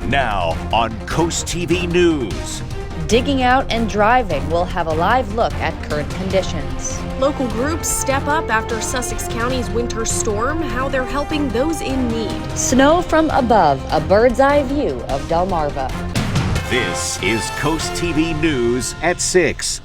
Now on CoastTV News. Digging out and driving will have a live look at current conditions. Local groups step up after Sussex County's winter storm, how they're helping those in need. Snow from above, a bird's eye view of Delmarva. This is CoastTV News at 6.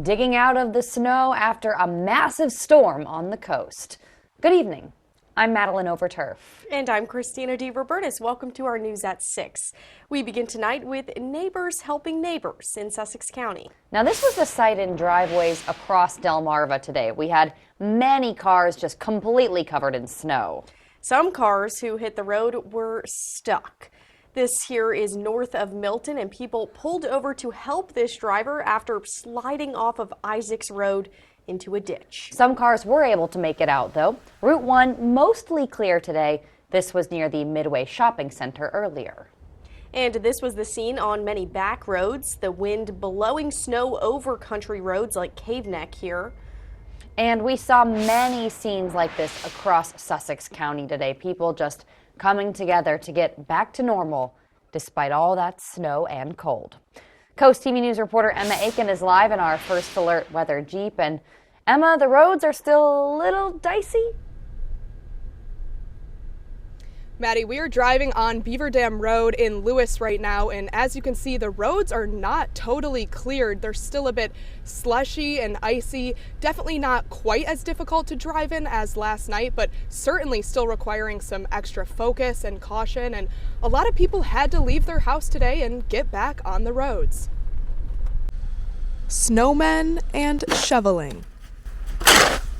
Digging out of the snow after a massive storm on the coast. Good evening. I'm Madeline Overturf. And I'm Christina DeRobertis. Welcome to our News at 6. We begin tonight with neighbors helping neighbors in Sussex County. Now, this was the sight in driveways across Delmarva today. We had many cars just completely covered in snow. Some cars who hit the road were stuck. This here is north of Milton, and people pulled over to help this driver after sliding off of Isaacs Road into a ditch. Some cars were able to make it out, though. Route 1 mostly clear today. This was near the Midway Shopping Center earlier. And this was the scene on many back roads, the wind blowing snow over country roads like Cave Neck here. And we saw many scenes like this across Sussex County today. People just coming together to get back to normal despite all that snow and cold. Coast TV News reporter Emma Aiken is live in our First Alert weather Jeep. And Emma, the roads are still a little dicey? Maddie, we are driving on Beaver Dam Road in Lewis right now, and as you can see, the roads are not totally cleared. They're still a bit slushy and icy. Definitely not quite as difficult to drive in as last night, but certainly still requiring some extra focus and caution. And a lot of people had to leave their house today and get back on the roads. Snowmen and shoveling.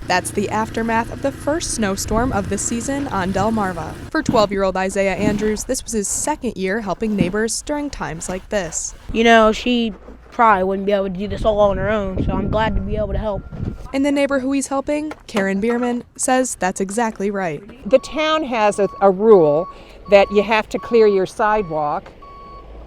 That's the aftermath of the first snowstorm of the season on Delmarva. For 12-year-old Isaiah Andrews, this was his second year helping neighbors during times like this. You know, she probably wouldn't be able to do this all on her own, so I'm glad to be able to help. And the neighbor who he's helping, Karen Bierman, says that's exactly right. The town has a rule that you have to clear your sidewalk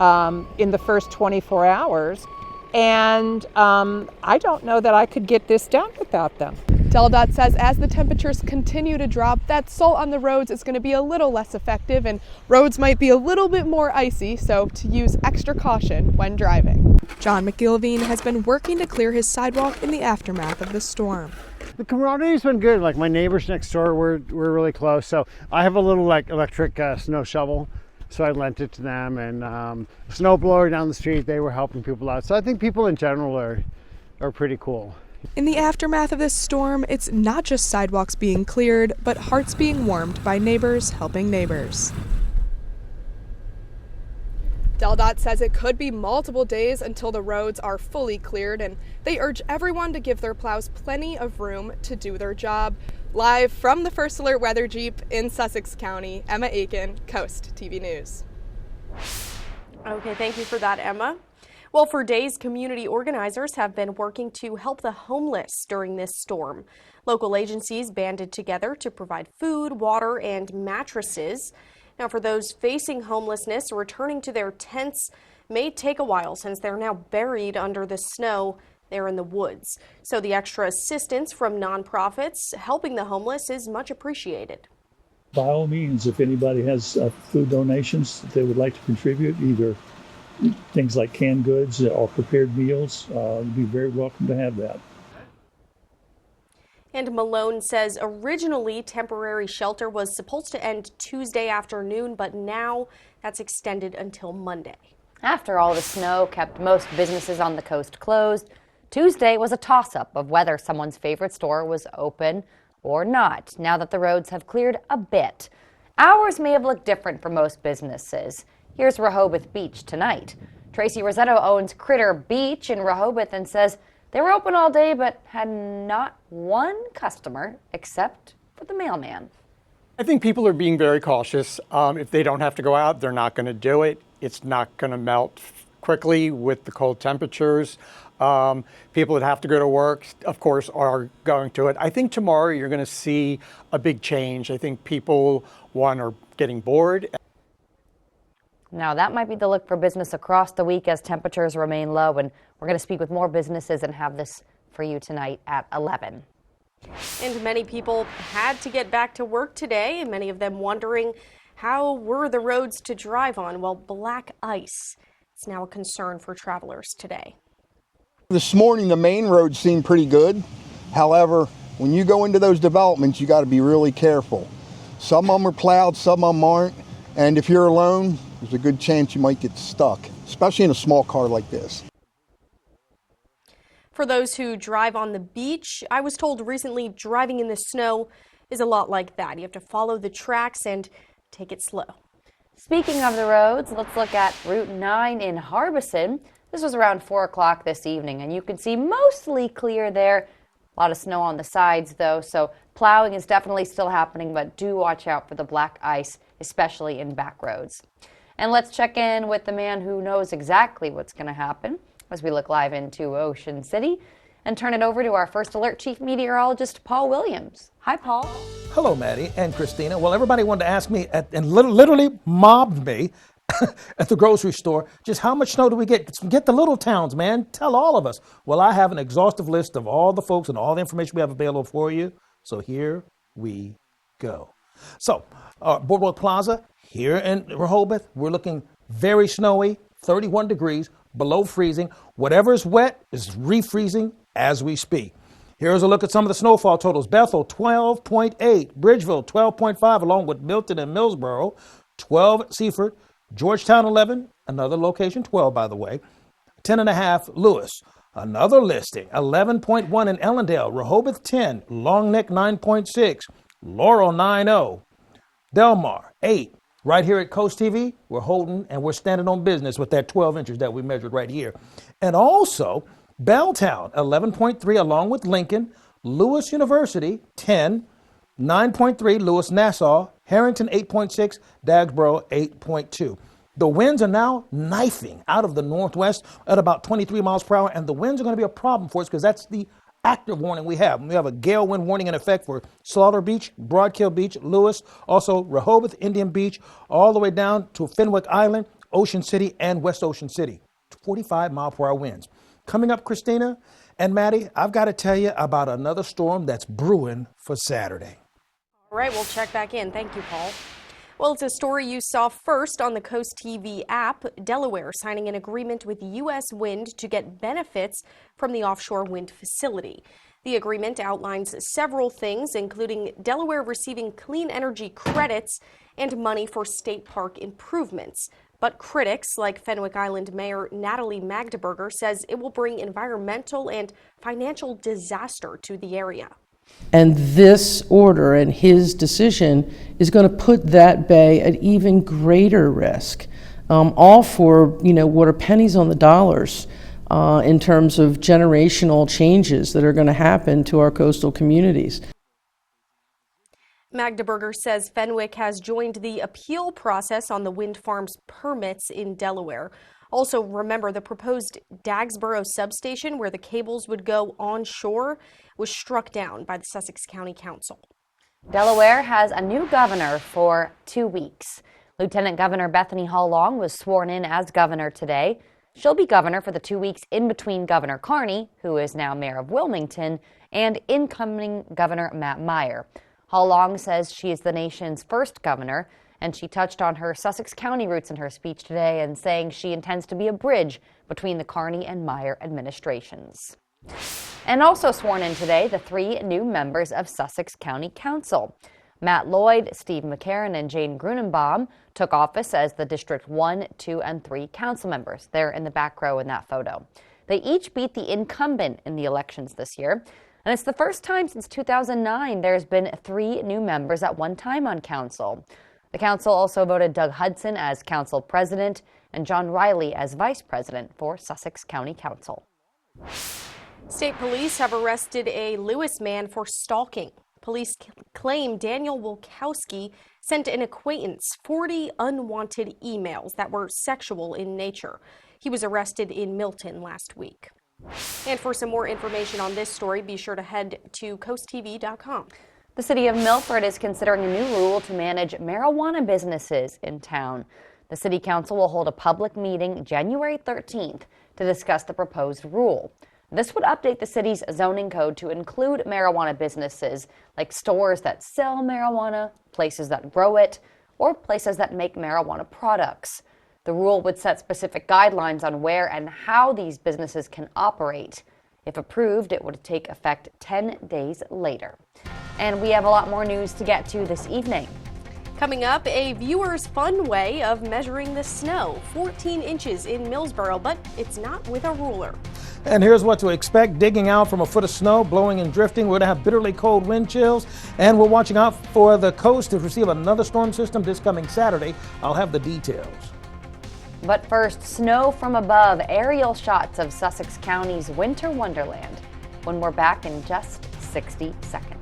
in the first 24 hours, and I don't know that I could get this done without them. DelDOT says as the temperatures continue to drop, that salt on the roads is going to be a little less effective and roads might be a little bit more icy, so to use extra caution when driving. John McGilveen has been working to clear his sidewalk in the aftermath of the storm. The camaraderie's been good. Like my neighbors next door, we're really close. So I have a little electric snow shovel, so I lent it to them, and snow blower down the street. They were helping people out. So I think people in general are pretty cool. In the aftermath of this storm, it's not just sidewalks being cleared, but hearts being warmed by neighbors helping neighbors. DelDOT says it could be multiple days until the roads are fully cleared, and they urge everyone to give their plows plenty of room to do their job. Live from the First Alert Weather Jeep in Sussex County, Emma Aiken, Coast TV News. Okay, thank you for that, Emma. Well, for days, community organizers have been working to help the homeless during this storm. Local agencies banded together to provide food, water, and mattresses. Now, for those facing homelessness, returning to their tents may take a while since they're now buried under the snow there in the woods. So the extra assistance from nonprofits helping the homeless is much appreciated. By all means, if anybody has food donations that they would like to contribute, either things like canned goods or prepared meals, you'd be very welcome to have that. And Malone says originally temporary shelter was supposed to end Tuesday afternoon, but now that's extended until Monday. After all the snow kept most businesses on the coast closed, Tuesday was a toss-up of whether someone's favorite store was open or not, now that the roads have cleared a bit. Hours may have looked different for most businesses. Here's Rehoboth Beach tonight. Tracy Rosetto owns Critter Beach in Rehoboth and says they were open all day but had not one customer except for the mailman. I think people are being very cautious. If they don't have to go out, they're not going to do it. It's not going to melt quickly with the cold temperatures. People that have to go to work, of course, are going to it. I think tomorrow you're going to see a big change. I think people, one, are getting bored. Now, that might be the look for business across the week as temperatures remain low, and we're going to speak with more businesses and have this for you tonight at 11. And many people had to get back to work today, and many of them wondering How were the roads to drive on? Well, black ice is now a concern for travelers today. This morning, the main roads seem pretty good. However, when you go into those developments, you got to be really careful. Some of them are plowed, some of them aren't. And if you're alone, there's a good chance you might get stuck, especially in a small car like this. For those who drive on the beach, I was told recently driving in the snow is a lot like that. You have to follow the tracks and take it slow. Speaking of the roads, let's look at Route 9 in Harbison. This was around 4 o'clock this evening, and you can see mostly clear there. A lot of snow on the sides, though, so plowing is definitely still happening, but do watch out for the black ice, especially in back roads. And let's check in with the man who knows exactly what's going to happen as we look live into Ocean City and turn it over to our first alert chief meteorologist, Paul Williams. Hi, Paul. Hello, Maddie and Christina. Well, everybody wanted to ask me and literally mobbed me at the grocery store, just how much snow do we get? Get the little towns, man. Tell all of us. Well, I have an exhaustive list of all the folks and all the information we have available for you. So here we go. So, Boardwalk Plaza here in Rehoboth, we're looking very snowy, 31 degrees, below freezing. Whatever is wet is refreezing as we speak. Here's a look at some of the snowfall totals. Bethel, 12.8. Bridgeville, 12.5, along with Milton and Millsboro. 12 Seaford. Georgetown, 11. Another location, 12, by the way. 10.5, Lewis. Another listing, 11.1 in Ellendale. Rehoboth, 10. Long Neck, 9.6. Laurel, 9.0. Delmar, 8. Right here at CoastTV, we're holding and we're standing on business with that 12 inches that we measured right here. And also, Belltown, 11.3, along with Lincoln. Lewis University, 10. 9.3, Lewis Nassau. Harrington, 8.6. Dagsboro, 8.2. The winds are now knifing out of the northwest at about 23 miles per hour, and the winds are going to be a problem for us because that's the active warning we have. We have a gale wind warning in effect for Slaughter Beach, Broadkill Beach, Lewis, also Rehoboth, Indian Beach, all the way down to Fenwick Island, Ocean City, and West Ocean City. 45 mile per hour winds. Coming up, Christina and Maddie, I've got to tell you about another storm that's brewing for Saturday. All right, we'll check back in. Thank you, Paul. Well, it's a story you saw first on the Coast TV app. Delaware signing an agreement with U.S. Wind to get benefits from the offshore wind facility. The agreement outlines several things, including Delaware receiving clean energy credits and money for state park improvements. But critics like Fenwick Island Mayor Natalie Magdeburger says it will bring environmental and financial disaster to the area. And this order and his decision is going to put that bay at even greater risk, all for, what are pennies on the dollars in terms of generational changes that are going to happen to our coastal communities. Magdeburger says Fenwick has joined the appeal process on the wind farm's permits in Delaware. Also, remember, the proposed Dagsboro substation, where the cables would go onshore, was struck down by the Sussex County Council. Delaware has a new governor for 2 weeks. Lieutenant Governor Bethany Hall-Long was sworn in as governor today. She'll be governor for the 2 weeks in between Governor Carney, who is now mayor of Wilmington, and incoming Governor Matt Meyer. Hall-Long says she is the nation's first governor, and she touched on her Sussex County roots in her speech today and saying she intends to be a bridge between the Carney and Meyer administrations. And also sworn in today, the 3 new members of Sussex County Council. Matt Lloyd, Steve McCarron, and Jane Grunenbaum took office as the District 1, 2, and 3 council members. They're in the back row in that photo. They each beat the incumbent in the elections this year. And it's the first time since 2009 there's been 3 new members at one time on council. The council also voted Doug Hudson as council president and John Riley as vice president for Sussex County Council. State police have arrested a Lewis man for stalking. Police claim Daniel Wilkowski sent an acquaintance 40 unwanted emails that were sexual in nature. He was arrested in Milton last week. And for some more information on this story, be sure to head to CoastTV.com. The city of Milford is considering a new rule to manage marijuana businesses in town. The city council will hold a public meeting January 13th to discuss the proposed rule. This would update the city's zoning code to include marijuana businesses like stores that sell marijuana, places that grow it, or places that make marijuana products. The rule would set specific guidelines on where and how these businesses can operate. If approved, it would take effect 10 days later. And we have a lot more news to get to this evening. Coming up, a viewer's fun way of measuring the snow. 14 inches in Millsboro, but it's not with a ruler. And here's what to expect. Digging out from a foot of snow, blowing and drifting. We're going to have bitterly cold wind chills. And we're watching out for the coast to receive another storm system this coming Saturday. I'll have the details. But first, snow from above, aerial shots of Sussex County's winter wonderland when we're back in just 60 seconds.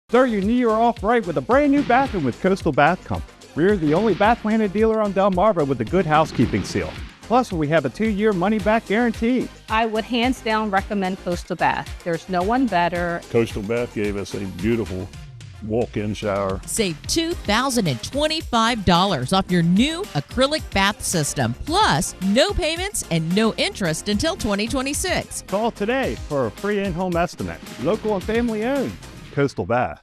Start your new year off right with a brand new bathroom with Coastal Bath Company. We're the only bath landed dealer on Delmarva with a good housekeeping seal. Plus, we have a 2-year money-back guarantee. I would hands down recommend Coastal Bath. There's no one better. Coastal Bath gave us a beautiful walk-in shower. Save $2,025 off your new acrylic bath system. Plus, no payments and no interest until 2026. Call today for a free in-home estimate. Local and family owned. Coastal Bath.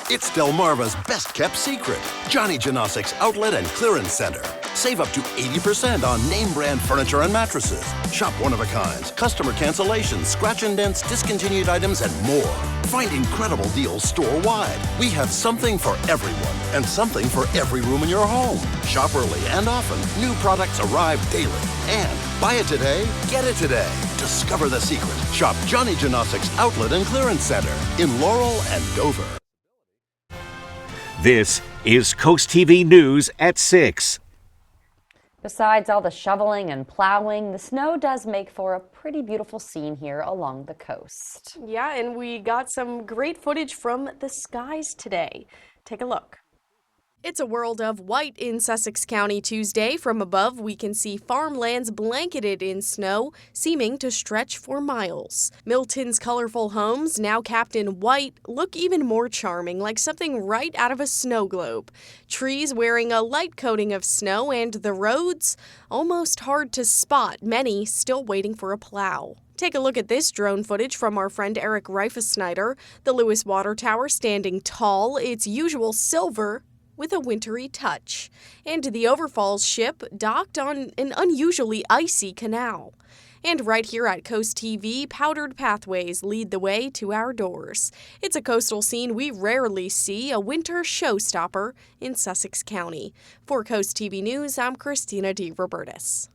It's Delmarva's best-kept secret. Johnny Janosic's Outlet and Clearance Center. Save up to 80% on name-brand furniture and mattresses. Shop one-of-a-kinds, customer cancellations, scratch and dents, discontinued items, and more. Find incredible deals store-wide. We have something for everyone and something for every room in your home. Shop early and often. New products arrive daily. And buy it today, get it today. Discover the secret. Shop Johnny Janosic's Outlet and Clearance Center in Laurel and Dover. This is Coast TV News at 6. Besides all the shoveling and plowing, the snow does make for a pretty beautiful scene here along the coast. Yeah, and we got some great footage from the skies today. Take a look. It's a world of white in Sussex County Tuesday. From above, we can see farmlands blanketed in snow, seeming to stretch for miles. Milton's colorful homes, now capped in white, look even more charming, like something right out of a snow globe. Trees wearing a light coating of snow, and the roads almost hard to spot, many still waiting for a plow. Take a look at this drone footage from our friend Eric Reifesnyder. The Lewis Water Tower standing tall, its usual silver with a wintry touch. And the Overfalls ship docked on an unusually icy canal. And right here at Coast TV, powdered pathways lead the way to our doors. It's a coastal scene we rarely see, a winter showstopper in Sussex County. For Coast TV News, I'm Christina D. Robertus.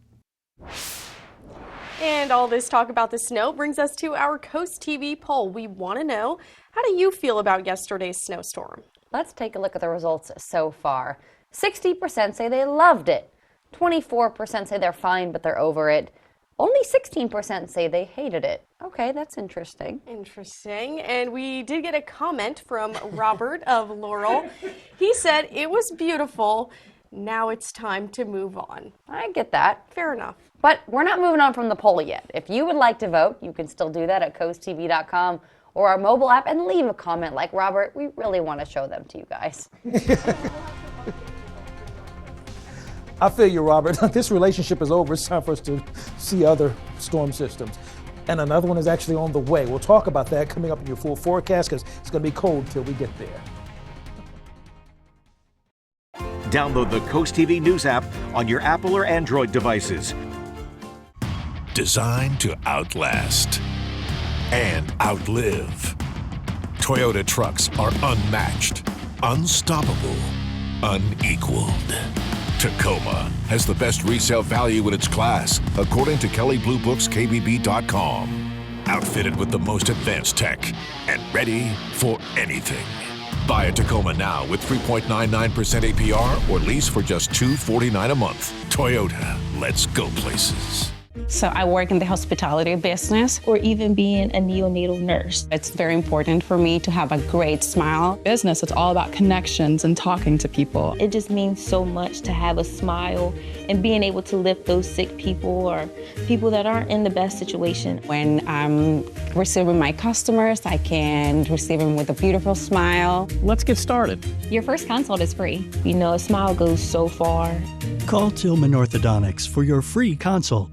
And all this talk about the snow brings us to our Coast TV poll. We want to know, how do you feel about yesterday's snowstorm? Let's take a look at the results so far. 60% say they loved it. 24% say they're fine, but they're over it. Only 16% say they hated it. Okay, that's interesting. Interesting. And we did get a comment from Robert of Laurel. He said it was beautiful. Now it's time to move on. I get that. Fair enough. But we're not moving on from the poll yet. If you would like to vote, you can still do that at coasttv.com or our mobile app and leave a comment like Robert. We really want to show them to you guys. I feel you, Robert. This relationship is over. It's time for us to see other storm systems. And another one is actually on the way. We'll talk about that coming up in your full forecast because it's going to be cold till we get there. Download the Coast TV News app on your Apple or Android devices. Designed to outlast and outlive. Toyota trucks are unmatched, unstoppable, unequaled. Tacoma has the best resale value in its class, according to Kelley Blue Book's KBB.com. Outfitted with the most advanced tech and ready for anything. Buy a Tacoma now with 3.99% APR or lease for just $249 a month. Toyota, let's go places. So I work in the hospitality business, or even being a neonatal nurse. It's very important for me to have a great smile. Business, it's all about connections and talking to people. It just means so much to have a smile and being able to lift those sick people or people that aren't in the best situation. When I'm receiving my customers, I can receive them with a beautiful smile. Let's get started. Your first consult is free. You know, a smile goes so far. Call Tillman Orthodontics for your free consult.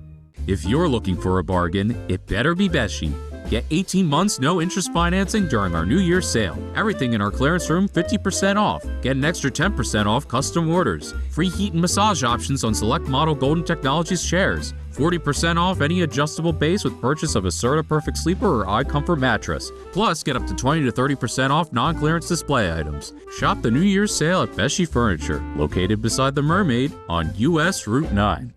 If you're looking for a bargain, it better be Beshi. Get 18 months no interest financing during our New Year's sale. Everything in our clearance room 50% off. Get an extra 10% off custom orders. Free heat and massage options on select model Golden Technologies chairs. 40% off any adjustable base with purchase of a Serta Perfect Sleeper or iComfort mattress. Plus, get up to 20 to 30% off non-clearance display items. Shop the New Year's sale at Beshy Furniture, located beside the Mermaid on US Route 9.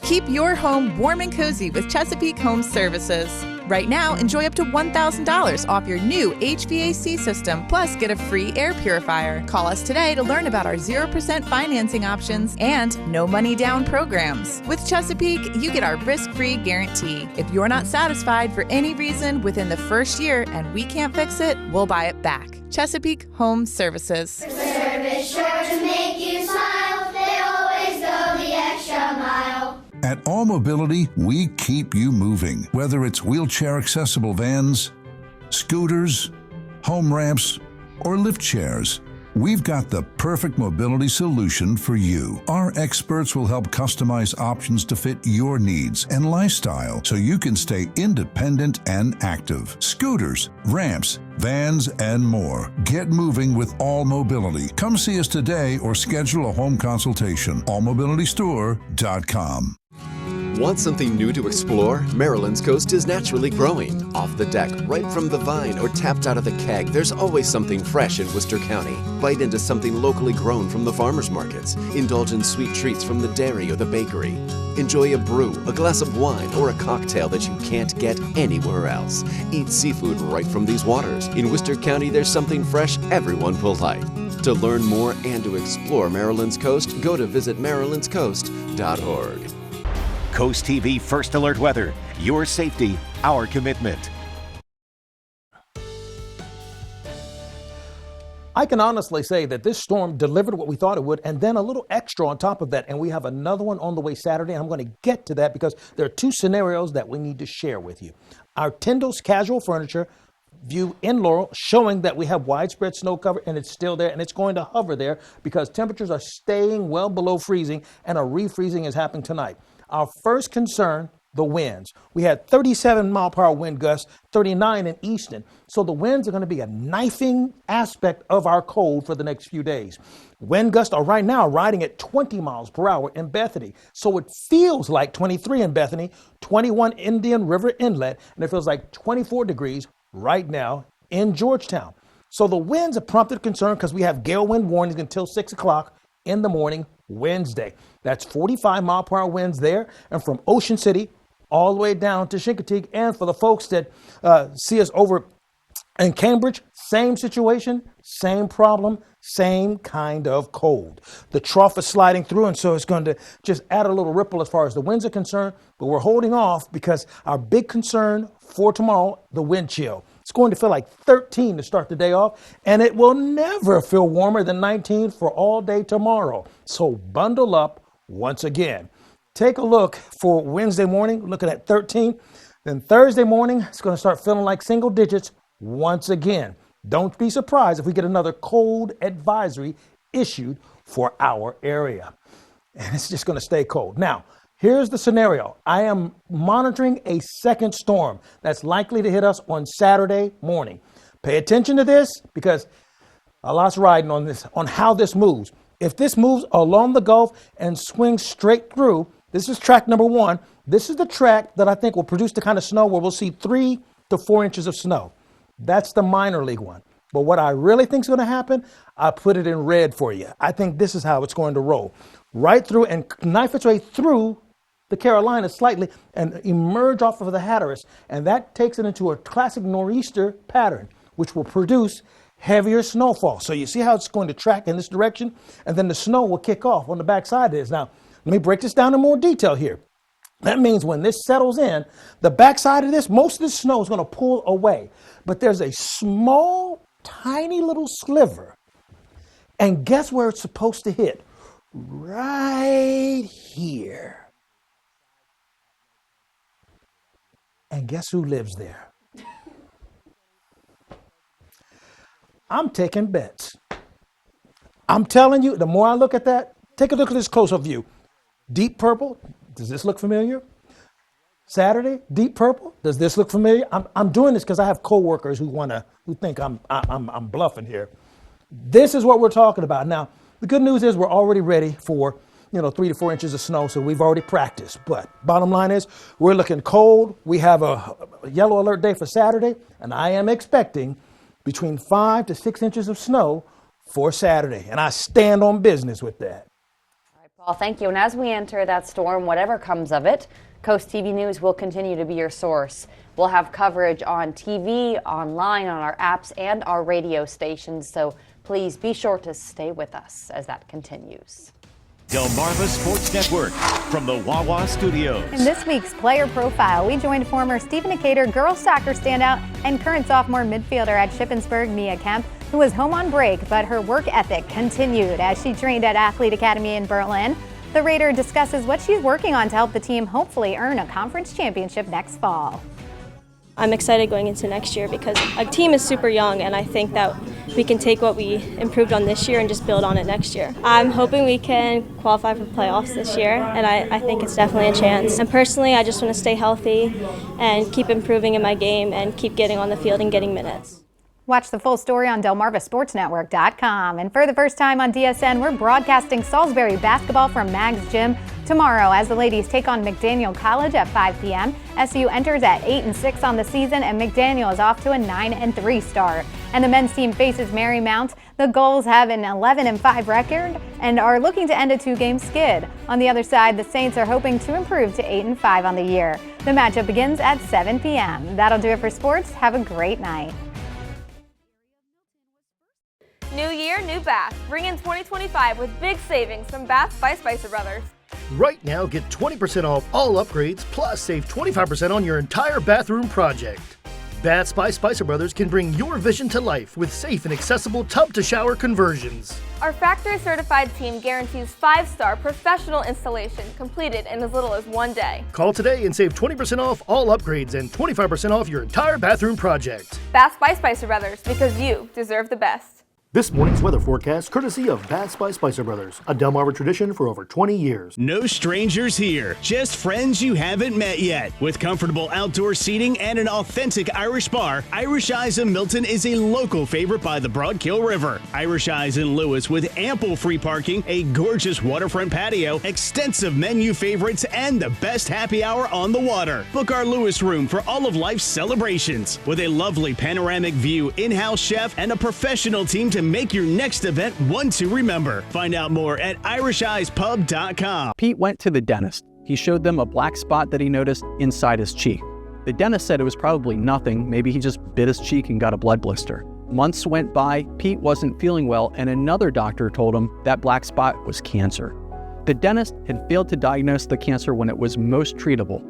Keep your home warm and cozy with Chesapeake Home Services. Right now, enjoy up to $1,000 off your new HVAC system, plus get a free air purifier. Call us today to learn about our 0% financing options and no money down programs. With Chesapeake, you get our risk-free guarantee. If you're not satisfied for any reason within the first year and we can't fix it, we'll buy it back. Chesapeake Home Services. Service sure to make you smile. They always go the extra mile. At All Mobility, we keep you moving. Whether it's wheelchair-accessible vans, scooters, home ramps, or lift chairs, we've got the perfect mobility solution for you. Our experts will help customize options to fit your needs and lifestyle so you can stay independent and active. Scooters, ramps, vans, and more. Get moving with All Mobility. Come see us today or schedule a home consultation. allmobilitystore.com. Want something new to explore? Maryland's coast is naturally growing. Off the deck, right from the vine, or tapped out of the keg, there's always something fresh in Worcester County. Bite into something locally grown from the farmers markets. Indulge in sweet treats from the dairy or the bakery. Enjoy a brew, a glass of wine, or a cocktail that you can't get anywhere else. Eat seafood right from these waters. In Worcester County, there's something fresh everyone will like. To learn more and to explore Maryland's coast, go to visitmarylandscoast.org. Coast TV First Alert Weather. Your safety, our commitment. I can honestly say that this storm delivered what we thought it would, and then a little extra on top of that. And we have another one on the way Saturday. And I'm going to get to that because there are two scenarios that we need to share with you. Our Tyndall's Casual Furniture view in Laurel showing that we have widespread snow cover, and it's still there, and it's going to hover there because temperatures are staying well below freezing, and a refreezing is happening tonight. Our first concern, the winds. We had 37-mile-per-hour wind gusts, 39 in Easton. So the winds are going to be a knifing aspect of our cold for the next few days. Wind gusts are right now riding at 20 miles per hour in Bethany. So it feels like 23 in Bethany, 21 Indian River Inlet, and it feels like 24 degrees right now in Georgetown. So the winds have prompted concern because we have gale wind warnings until 6 o'clock in the morning Wednesday. That's 45-mile-per-hour winds there, and from Ocean City all the way down to Chincoteague. And for the folks that see us over in Cambridge, same situation, same problem, same kind of cold. The trough is sliding through, and so it's going to just add a little ripple as far as the winds are concerned, but we're holding off because our big concern for tomorrow, the wind chill. It's going to feel like 13 to start the day off, and it will never feel warmer than 19 for all day tomorrow. So bundle up once again. Take a look for Wednesday morning, looking at 13. Then Thursday morning, it's going to start feeling like single digits once again. Don't be surprised if we get another cold advisory issued for our area. And it's just going to stay cold. Now, here's the scenario. I am monitoring a second storm that's likely to hit us on Saturday morning. Pay attention to this because a lot's riding on this, on how this moves. If this moves along the Gulf and swings straight through, this is track number one. This is the track that I think will produce the kind of snow where we'll see 3 to 4 inches of snow. That's the minor league one. But what I really think is going to happen, I put it in red for you. I think this is how it's going to roll. Right through and knife its way through the Carolinas slightly and emerge off of the Hatteras. And that takes it into a classic nor'easter pattern, which will produce heavier snowfall. So you see how it's going to track in this direction, and then the snow will kick off on the backside of this. Now, let me break this down in more detail here. That means when this settles in, the backside of this, most of the snow is going to pull away. But there's a small, tiny little sliver. And guess where it's supposed to hit? Right here. And guess who lives there? I'm taking bets. I'm telling you, the more I look at that, take a look at this close-up view. Deep purple. Does this look familiar? Saturday, Deep Purple. Does this look familiar? I'm doing this because I have coworkers who think I'm bluffing here. This is what we're talking about. Now, the good news is we're already ready for 3 to 4 inches of snow, so we've already practiced. But bottom line is we're looking cold. We have a yellow alert day for Saturday, and I am expecting between 5 to 6 inches of snow for Saturday, and I stand on business with that. All right, Paul, thank you. And as we enter that storm, whatever comes of it, Coast TV News will continue to be your source. We'll have coverage on TV, online, on our apps, and our radio stations, so please be sure to stay with us as that continues. Delmarva Sports Network from the Wawa Studios. In this week's player profile, we joined former Stephen Decatur girls soccer standout and current sophomore midfielder at Shippensburg, Mia Kemp, who was home on break, but her work ethic continued as she trained at Athlete Academy in Berlin. The Raider discusses what she's working on to help the team hopefully earn a conference championship next fall. I'm excited going into next year because our team is super young, and I think that we can take what we improved on this year and just build on it next year. I'm hoping we can qualify for playoffs this year, and I think it's definitely a chance. And personally, I just want to stay healthy and keep improving in my game and keep getting on the field and getting minutes. Watch the full story on DelmarvaSportsNetwork.com. And for the first time on DSN, we're broadcasting Salisbury basketball from Mag's Gym tomorrow as the ladies take on McDaniel College at 5 p.m. SU enters at 8-6 on the season, and McDaniel is off to a 9-3 start. And the men's team faces Marymount. The Gulls have an 11-5 record and are looking to end a 2-game skid. On the other side, the Saints are hoping to improve to 8-5 on the year. The matchup begins at 7 p.m. That'll do it for sports. Have a great night. New year, new Bath. Bring in 2025 with big savings from Bath by Spicer Brothers. Right now, get 20% off all upgrades, plus save 25% on your entire bathroom project. Baths by Spicer Brothers can bring your vision to life with safe and accessible tub-to-shower conversions. Our factory-certified team guarantees 5-star professional installation completed in as little as 1 day. Call today and save 20% off all upgrades and 25% off your entire bathroom project. Bath by Spicer Brothers, because you deserve the best. This morning's weather forecast courtesy of Baths by Spicer Brothers, a Delmarva tradition for over 20 years. No strangers here, just friends you haven't met yet. With comfortable outdoor seating and an authentic Irish bar, Irish Eyes in Milton is a local favorite by the Broadkill River. Irish Eyes in Lewis with ample free parking, a gorgeous waterfront patio, extensive menu favorites, and the best happy hour on the water. Book our Lewis room for all of life's celebrations. With a lovely panoramic view, in-house chef, and a professional team to make your next event one to remember. Find out more at irisheyespub.com. Pete went to the dentist. He showed them a black spot that he noticed inside his cheek. The dentist said it was probably nothing. Maybe he just bit his cheek and got a blood blister. Months went by, Pete wasn't feeling well, and another doctor told him that black spot was cancer. The dentist had failed to diagnose the cancer when it was most treatable.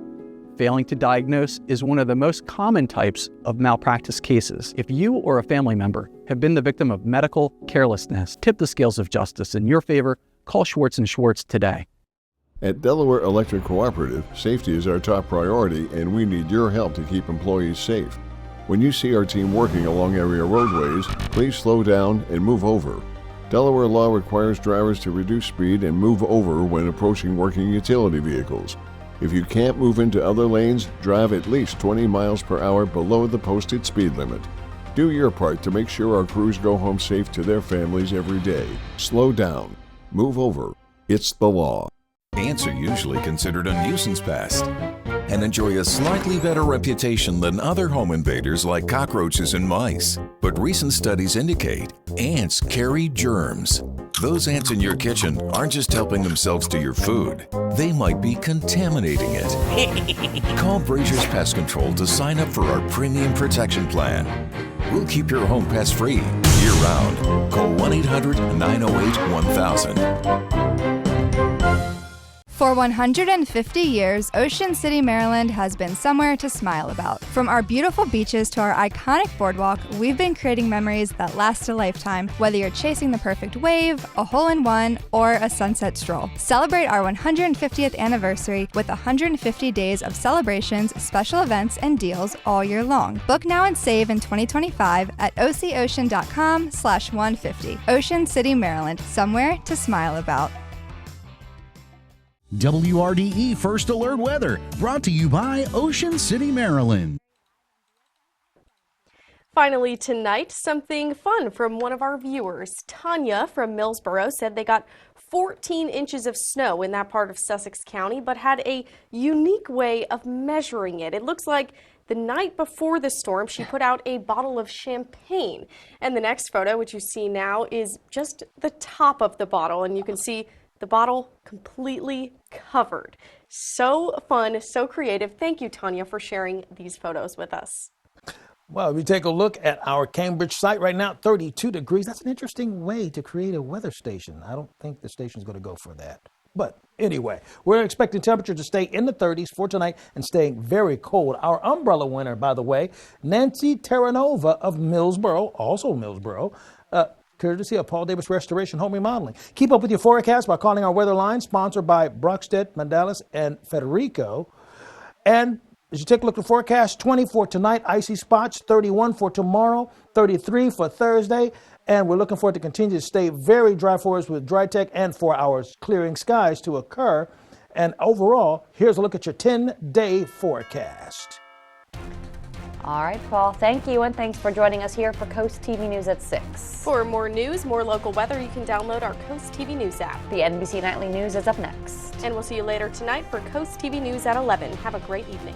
Failing to diagnose is one of the most common types of malpractice cases. If you or a family member have been the victim of medical carelessness, tip the scales of justice in your favor. Call Schwartz & Schwartz today. At Delaware Electric Cooperative, safety is our top priority, and we need your help to keep employees safe. When you see our team working along area roadways, please slow down and move over. Delaware law requires drivers to reduce speed and move over when approaching working utility vehicles. If you can't move into other lanes, drive at least 20 miles per hour below the posted speed limit. Do your part to make sure our crews go home safe to their families every day. Slow down. Move over. It's the law. Ants are usually considered a nuisance pest and enjoy a slightly better reputation than other home invaders like cockroaches and mice. But recent studies indicate ants carry germs. Those ants in your kitchen aren't just helping themselves to your food. They might be contaminating it. Call Brazier's Pest Control to sign up for our premium protection plan. We'll keep your home pest free year-round. Call 1-800-908-1000. For 150 years, Ocean City, Maryland has been somewhere to smile about. From our beautiful beaches to our iconic boardwalk, we've been creating memories that last a lifetime, whether you're chasing the perfect wave, a hole-in-one, or a sunset stroll. Celebrate our 150th anniversary with 150 days of celebrations, special events, and deals all year long. Book now and save in 2025 at ococean.com/150. Ocean City, Maryland, somewhere to smile about. WRDE First Alert Weather, brought to you by Ocean City, Maryland. Finally tonight, something fun from one of our viewers. Tanya from Millsboro said they got 14 inches of snow in that part of Sussex County, but had a unique way of measuring it. It looks like the night before the storm, she put out a bottle of champagne. And the next photo, which you see now, is just the top of the bottle, and you can see the bottle completely covered. So fun, so creative. Thank you, Tanya, for sharing these photos with us. Well, if we take a look at our Cambridge site right now, 32 degrees. That's an interesting way to create a weather station. I don't think the station's going to go for that. But anyway, we're expecting temperature to stay in the 30s for tonight and staying very cold. Our umbrella winner, by the way, Nancy Terranova of Millsboro, also Millsboro, courtesy of Paul Davis Restoration Home Remodeling. Keep up with your forecast by calling our weather line, sponsored by Brockstedt, Mandalis, and Federico. And as you take a look at the forecast, 20 for tonight, icy spots, 31 for tomorrow, 33 for Thursday, and we're looking for it to continue to stay very dry for us with dry tech and for our clearing skies to occur. And overall, here's a look at your 10-day forecast. All right, Paul, thank you, and thanks for joining us here for Coast TV News at 6. For more news, more local weather, you can download our Coast TV News app. The NBC Nightly News is up next. And we'll see you later tonight for Coast TV News at 11. Have a great evening.